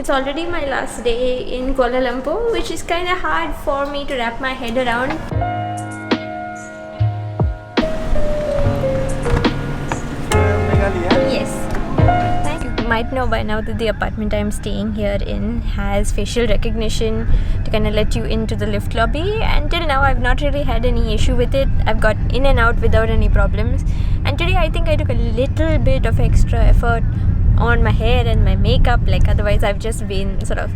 It's already my last day in Kuala Lumpur, which is kind of hard for me to wrap my head around. Magali, yeah? Yes. You might know by now that the apartment I'm staying here in has facial recognition to kind of let you into the lift lobby, and till now I've not really had any issue with it. I've got in and out without any problems, and today I think I took a little bit of extra effort on my hair and my makeup. Like otherwise I've just been sort of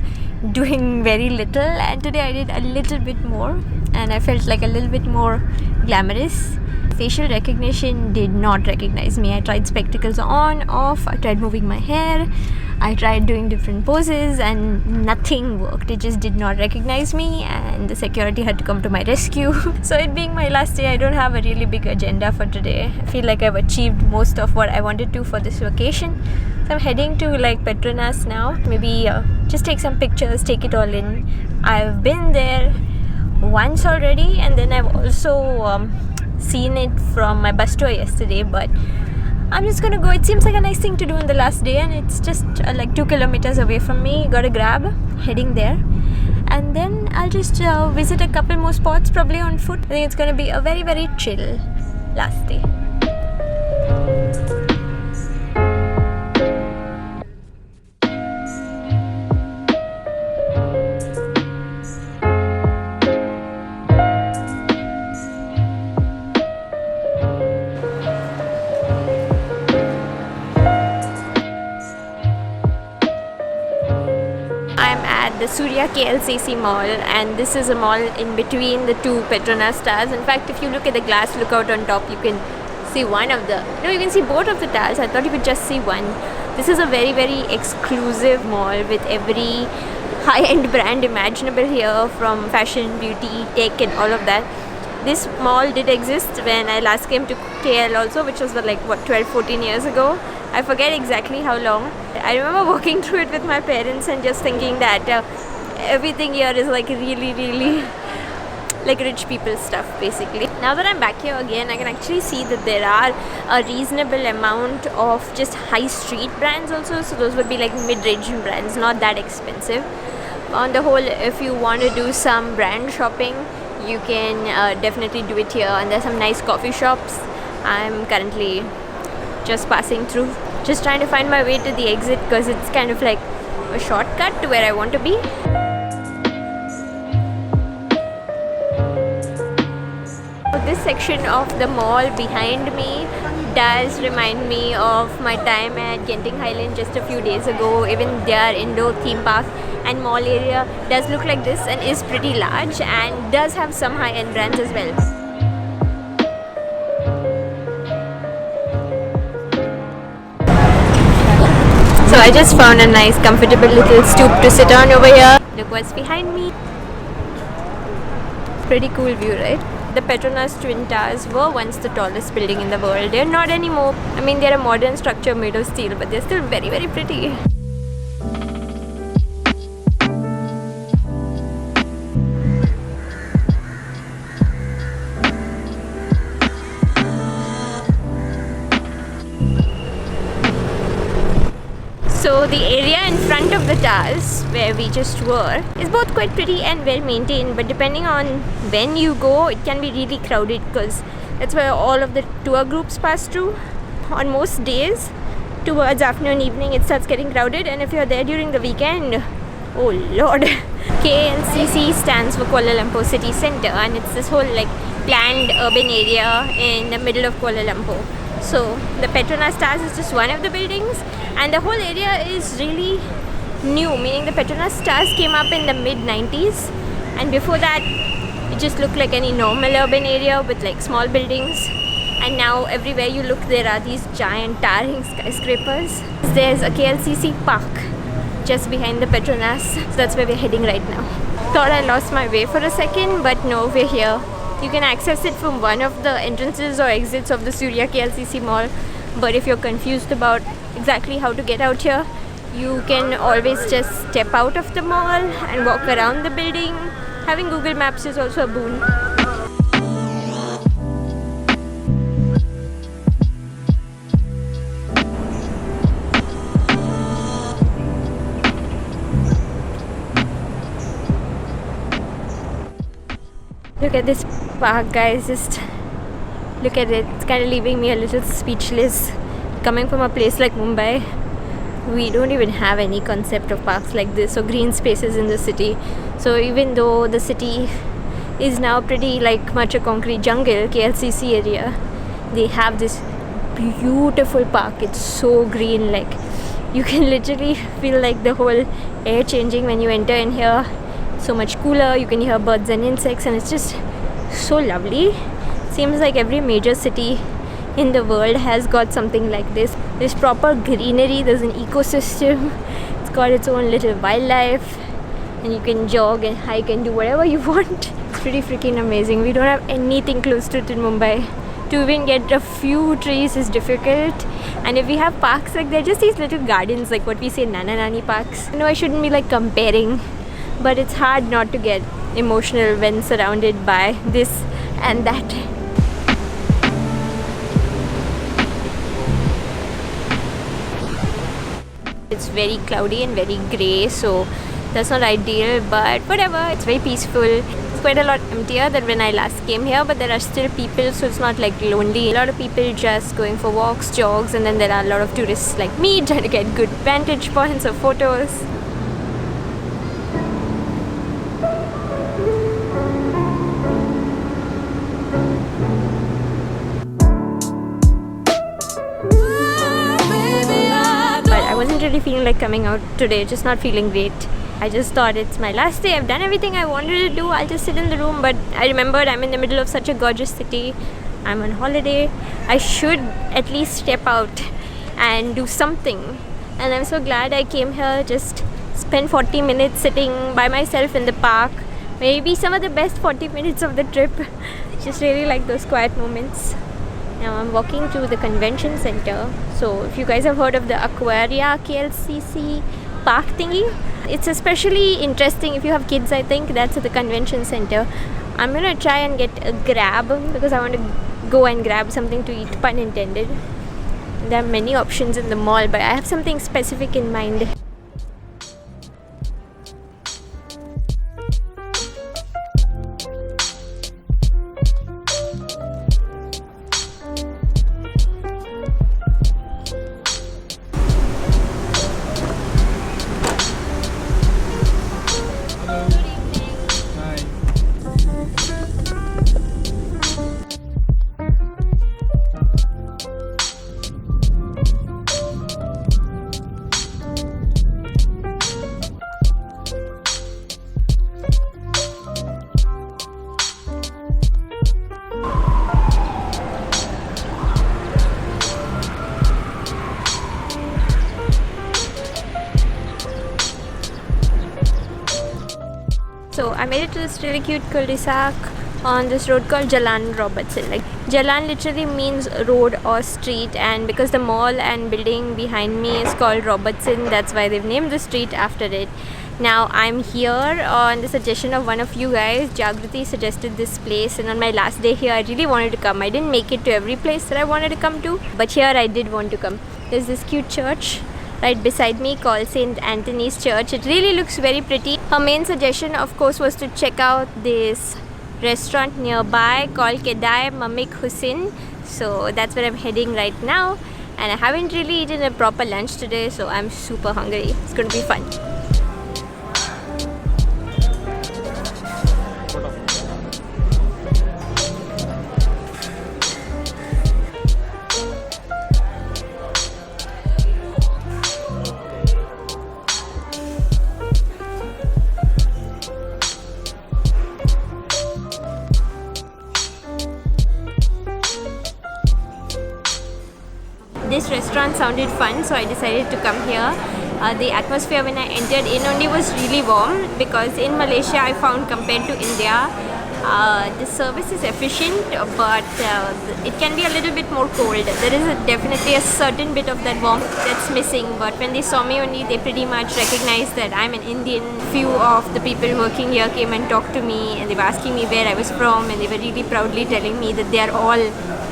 doing very little, and today I did a little bit more and I felt like a little bit more glamorous. Facial recognition did not recognize me. I tried spectacles on, off, I tried moving my hair, I tried doing different poses, and nothing worked. It just did not recognize me, and the security had to come to my rescue. So it being my last day, I don't have a really big agenda for today. I feel like I've achieved most of what I wanted to for this vacation. So I'm heading to like Petronas now. Maybe just take some pictures, take it all in. I've been there once already, and then I've also seen it from my bus tour yesterday, but I'm just gonna go. It seems like a nice thing to do on the last day, and it's just like 2 kilometers away from me. Got a grab, heading there, and then I'll just visit a couple more spots, probably on foot. I think it's gonna be a very, very chill last day. The Suria KLCC mall, and this is a mall in between the two Petronas towers. In fact, if you look at the glass lookout on top, you can see one of the, no, you can see both of the towers. I thought you could just see one. This is a very, very exclusive mall with every high-end brand imaginable here, from fashion, beauty, tech and all of that. This mall did exist when I last came to KL also, which was like what, 12-14 years ago. I forget exactly how long. I remember walking through it with my parents and just thinking that everything here is like really, really like rich people's stuff basically. Now that I'm back here again, I can actually see that there are a reasonable amount of just high street brands also. So those would be like mid-range brands, not that expensive. On the whole, if you want to do some brand shopping, you can definitely do it here, and there's some nice coffee shops. I'm currently just passing through, just trying to find my way to the exit because it's kind of like a shortcut to where I want to be. This section of the mall behind me does remind me of my time at Genting Highland just a few days ago. Even their indoor theme park and mall area does look like this and is pretty large and does have some high-end brands as well. So I just found a nice comfortable little stoop to sit on over here. Look what's behind me. Pretty cool view, right? The Petronas Twin Towers were once the tallest building in the world. They're not anymore. I mean, they're a modern structure made of steel, but they're still very, very pretty. So the area in front of the towers where we just were is both quite pretty and well maintained, but depending on when you go, it can be really crowded because that's where all of the tour groups pass through. On most days, towards afternoon, evening, it starts getting crowded, and if you're there during the weekend, oh lord. KLCC stands for Kuala Lumpur City Centre, and it's this whole like planned urban area in the middle of Kuala Lumpur. So the Petronas Towers is just one of the buildings, and the whole area is really new, meaning the Petronas Towers came up in the mid-90s, and before that it just looked like any normal urban area with like small buildings, and now everywhere you look there are these giant towering skyscrapers. There's a KLCC Park just behind the Petronas, so that's where we're heading right now. Thought I lost my way for a second, but no, we're here. You can access it from one of the entrances or exits of the Suria KLCC mall, but if you're confused about exactly how to get out here, you can always just step out of the mall and walk around the building. Having Google Maps is also a boon. Look at this park, guys. Just look at it. It's kind of leaving me a little speechless. Coming from a place like Mumbai, we don't even have any concept of parks like this or green spaces in the city. So even though the city is now pretty like much a concrete jungle, KLCC area, they have this beautiful park. It's so green, like you can literally feel like the whole air changing when you enter in here. So much cooler, you can hear birds and insects, and it's just so lovely. Seems like every major city in the world has got something like this. There's proper greenery, there's an ecosystem, it's got its own little wildlife, and you can jog and hike and do whatever you want. It's pretty freaking amazing. We don't have anything close to it in Mumbai. To even get a few trees is difficult, and if we have parks like they're just these little gardens, like what we say nana nani parks. I know I shouldn't be like comparing, but it's hard not to get emotional when surrounded by this and that. It's very cloudy and very grey, so that's not ideal, but whatever, it's very peaceful. It's quite a lot emptier than when I last came here, but there are still people, so it's not like lonely. A lot of people just going for walks, jogs, and then there are a lot of tourists like me trying to get good vantage points of photos. I wasn't really feeling like coming out today, just not feeling great. I just thought it's my last day, I've done everything I wanted to do, I'll just sit in the room. But I remembered I'm in the middle of such a gorgeous city, I'm on holiday, I should at least step out and do something. And I'm so glad I came here, just spent 40 minutes sitting by myself in the park. Maybe some of the best 40 minutes of the trip. Just really like those quiet moments. Now I'm walking to the convention center. So if you guys have heard of the Aquaria KLCC Park thingy, it's especially interesting if you have kids. I think that's at the convention center. I'm gonna try and get a grab because I want to go and grab something to eat, pun intended. There are many options in the mall, but I have something specific in mind. So I made it to this really cute cul-de-sac on this road called Jalan Robertson. Like Jalan literally means road or street, and because the mall and building behind me is called Robertson, that's why they've named the street after it. Now I'm here on the suggestion of one of you guys. Jagrati suggested this place, and on my last day here I really wanted to come. I didn't make it to every place that I wanted to come to, but here I did want to come. There's this cute church right beside me called St. Anthony's Church. It really looks very pretty. Her main suggestion of course was to check out this restaurant nearby called Kedai Mamik Hussein. So that's where I'm heading right now, and I haven't really eaten a proper lunch today, so I'm super hungry. It's going to be fun. This restaurant sounded fun, so I decided to come here. The atmosphere when I entered in only was really warm, because in Malaysia I found compared to India, the service is efficient, but it can be a little bit more cold. There is definitely a certain bit of that warmth that's missing, but when they saw me only, they pretty much recognized that I'm an Indian. Few of the people working here came and talked to me, and they were asking me where I was from, and they were really proudly telling me that they are all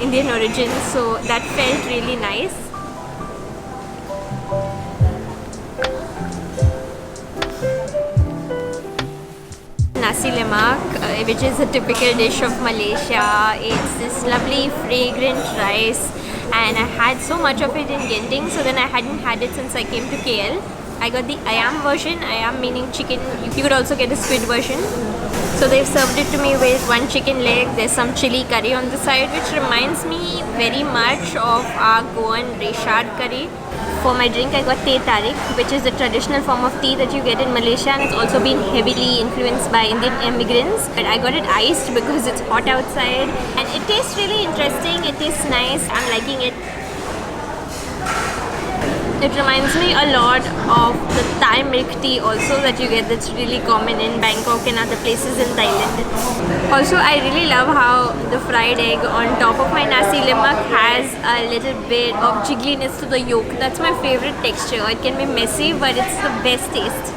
Indian origin, so that felt really nice. nasi lemak, which is a typical dish of Malaysia. It's this lovely fragrant rice, and I had so much of it in Genting, so then I hadn't had it since I came to KL. I got the ayam version, ayam meaning chicken. You could also get a squid version. So they've served it to me with one chicken leg. There's some chili curry on the side, which reminds me very much of our Goan reshad curry. For my drink, I got teh tarik, which is the traditional form of tea that you get in Malaysia, and it's also been heavily influenced by Indian immigrants. But I got it iced because it's hot outside, and it tastes really interesting. It tastes nice. I'm liking it. It reminds me a lot of the Thai milk tea also that you get, that's really common in Bangkok and other places in Thailand. Also, I really love how the fried egg on top of my nasi lemak has a little bit of jiggliness to the yolk. That's my favorite texture. It can be messy, but it's the best taste.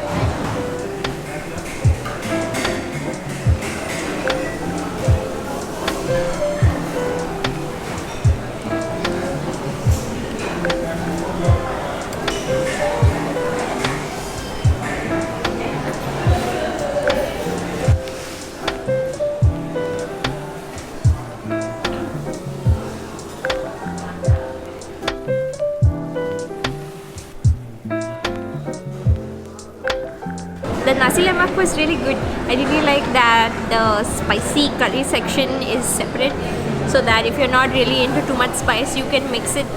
The nasi lemak was really good. I really like that the spicy curry section is separate, so that if you're not really into too much spice, you can mix it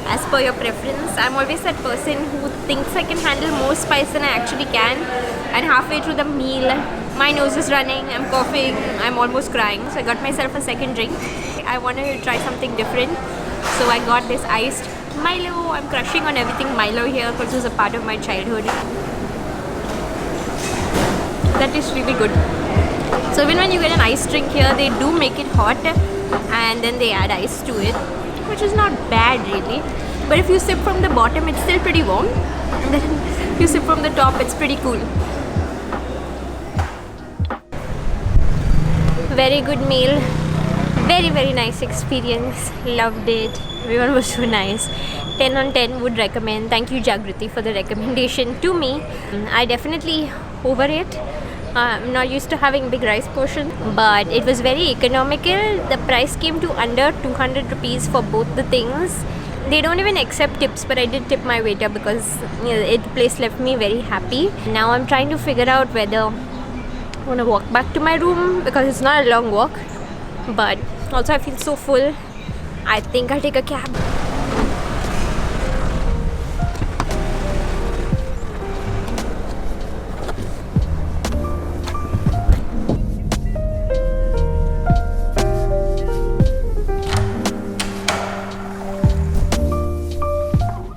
as per your preference. I'm always that person who thinks I can handle more spice than I actually can, and halfway through the meal, my nose is running, I'm coughing, I'm almost crying. So I got myself a second drink. I wanted to try something different, so I got this iced Milo. I'm crushing on everything Milo here because it was a part of my childhood. That is really good. So even when you get an iced drink here, they do make it hot and then they add ice to it, which is not bad really. But if you sip from the bottom, it's still pretty warm, and then if you sip from the top, it's pretty cool. Very good meal. Very nice experience. Loved it. Everyone was so nice. 10 on 10 would recommend. Thank you Jagriti for the recommendation to me. I definitely over it. I'm not used to having big rice portions, but it was very economical. The price came to under 200 rupees for both the things. They don't even accept tips, but I did tip my waiter because the place left me very happy. Now I'm trying to figure out whether I want to walk back to my room because it's not a long walk, but also I feel so full. I think I'll take a cab.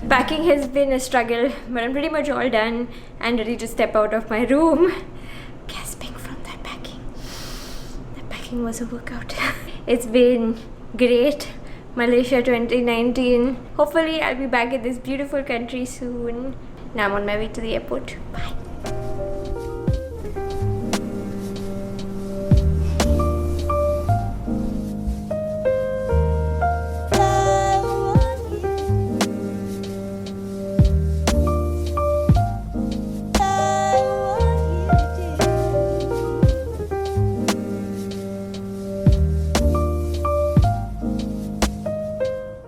Packing has been a struggle, but I'm pretty much all done and ready to step out of my room. Gasping from that packing. That packing was a workout. It's been great. Malaysia 2019. Hopefully I'll be back in this beautiful country soon. Now I'm on my way to the airport. Bye.